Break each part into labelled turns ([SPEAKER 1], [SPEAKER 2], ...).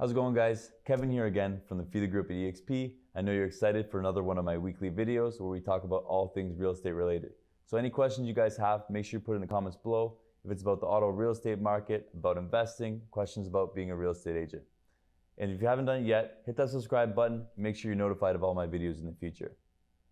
[SPEAKER 1] How's it going, guys? Kevin here again from the Feed the Group at EXP. I know you're excited for another one of my weekly videos where we talk about all things real estate related. So any questions you guys have, make sure you put it in the comments below. If it's about the Ottawa real estate market, about investing, questions about being a real estate agent. And if you haven't done it yet, hit that subscribe button. Make sure you're notified of all my videos in the future.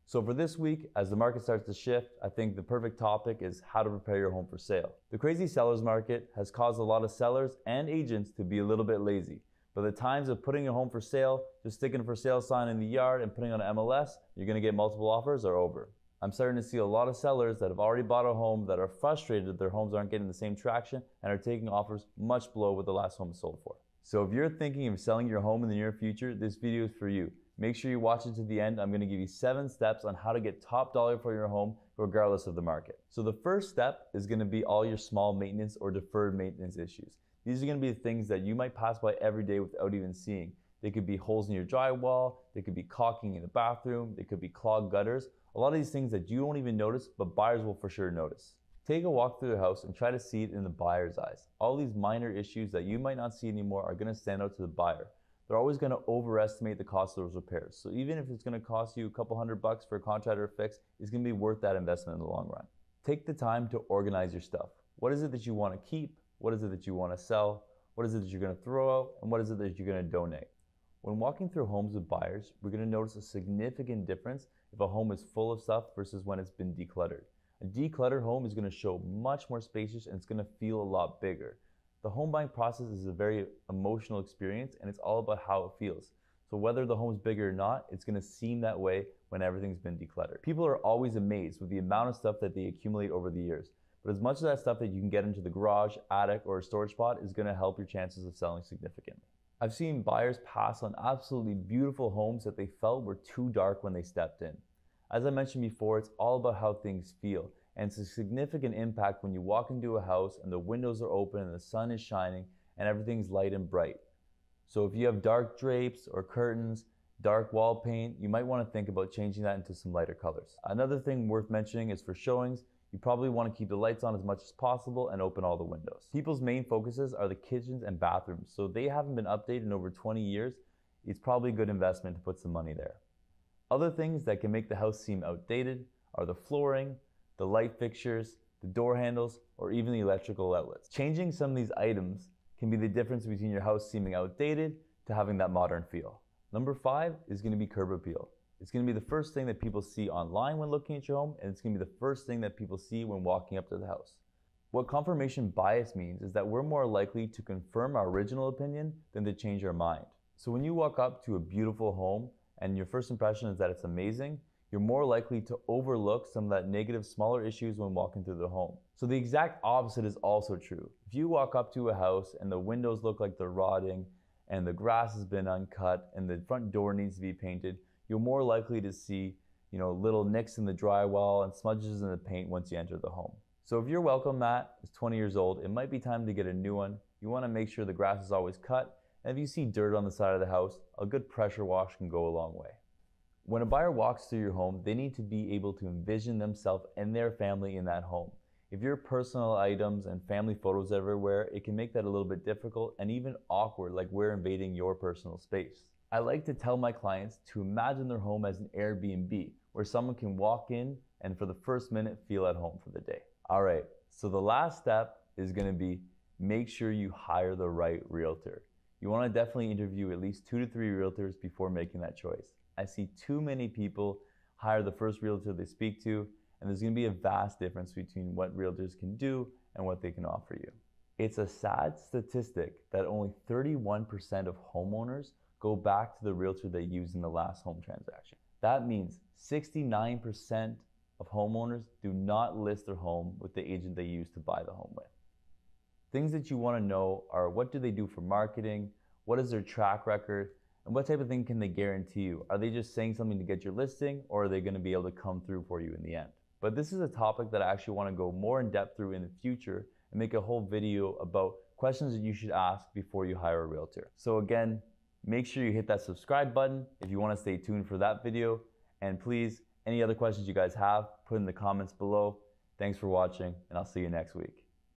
[SPEAKER 1] So for this week, as the market starts to shift, I think the perfect topic is how to prepare your home for sale. The crazy sellers market has caused a lot of sellers and agents to be a little bit lazy. By the times of putting your home for sale, just sticking a for sale sign in the yard and putting on an MLS, you're going to get multiple offers are over. I'm starting to see a lot of sellers that have already bought a home that are frustrated that their homes aren't getting the same traction and are taking offers much below what the last home sold for. So if you're thinking of selling your home in the near future, this video is for you. Make sure you watch it to the end. I'm going to give you 7 steps on how to get top dollar for your home regardless of the market. So the first step is going to be all your small maintenance or deferred maintenance issues. These are going to be the things that you might pass by every day without even seeing. They could be holes in your drywall, they could be caulking in the bathroom, they could be clogged gutters. A lot of these things that you won't even notice, but buyers will for sure notice. Take a walk through the house and try to see it in the buyer's eyes. All these minor issues that you might not see anymore are going to stand out to the buyer. They're always going to overestimate the cost of those repairs. So even if it's going to cost you a couple $100 for a contractor to fix, it's going to be worth that investment in the long run. Take the time to organize your stuff. What is it that you want to keep? What is it that you want to sell? What is it that you're going to throw out? And what is it that you're going to donate? When walking through homes with buyers, we're going to notice a significant difference if a home is full of stuff versus when it's been decluttered. A decluttered home is going to show much more spacious and it's going to feel a lot bigger. The home buying process is a very emotional experience and it's all about how it feels. So whether the home is bigger or not, it's going to seem that way when everything's been decluttered. People are always amazed with the amount of stuff that they accumulate over the years. But as much of that stuff that you can get into the garage, attic, or a storage spot is going to help your chances of selling significantly. I've seen buyers pass on absolutely beautiful homes that they felt were too dark when they stepped in. As I mentioned before, it's all about how things feel. And it's a significant impact when you walk into a house and the windows are open and the sun is shining and everything's light and bright. So if you have dark drapes or curtains, dark wall paint, you might want to think about changing that into some lighter colors. Another thing worth mentioning is for showings, you probably want to keep the lights on as much as possible and open all the windows. People's main focuses are the kitchens and bathrooms, so they haven't been updated in over 20 years. It's probably a good investment to put some money there. Other things that can make the house seem outdated are the flooring, the light fixtures, the door handles, or even the electrical outlets. Changing some of these items can be the difference between your house seeming outdated to having that modern feel. Number 5 is going to be curb appeal. It's going to be the first thing that people see online when looking at your home, and it's going to be the first thing that people see when walking up to the house. What confirmation bias means is that we're more likely to confirm our original opinion than to change our mind. So when you walk up to a beautiful home and your first impression is that it's amazing, you're more likely to overlook some of that negative, smaller issues when walking through the home. So the exact opposite is also true. If you walk up to a house and the windows look like they're rotting and the grass has been uncut and the front door needs to be painted, you're more likely to see, little nicks in the drywall and smudges in the paint once you enter the home. So if your welcome mat is 20 years old, it might be time to get a new one. You want to make sure the grass is always cut, and if you see dirt on the side of the house, a good pressure wash can go a long way. When a buyer walks through your home, they need to be able to envision themselves and their family in that home. If your personal items and family photos everywhere, it can make that a little bit difficult and even awkward, like we're invading your personal space. I like to tell my clients to imagine their home as an Airbnb, where someone can walk in and for the first minute feel at home for the day. All right, so the last step is going to be make sure you hire the right realtor. You want to definitely interview at least 2 to 3 realtors before making that choice. I see too many people hire the first realtor they speak to, and there's going to be a vast difference between what realtors can do and what they can offer you. It's a sad statistic that only 31% of homeowners go back to the realtor they used in the last home transaction. That means 69% of homeowners do not list their home with the agent they used to buy the home with. Things that you want to know are what do they do for marketing, what is their track record, and what type of thing can they guarantee you? Are they just saying something to get your listing, or are they going to be able to come through for you in the end? But this is a topic that I actually want to go more in depth through in the future and make a whole video about questions that you should ask before you hire a realtor. So again, make sure you hit that subscribe button if you want to stay tuned for that video. And please, any other questions you guys have, put in the comments below. Thanks for watching, and I'll see you next week.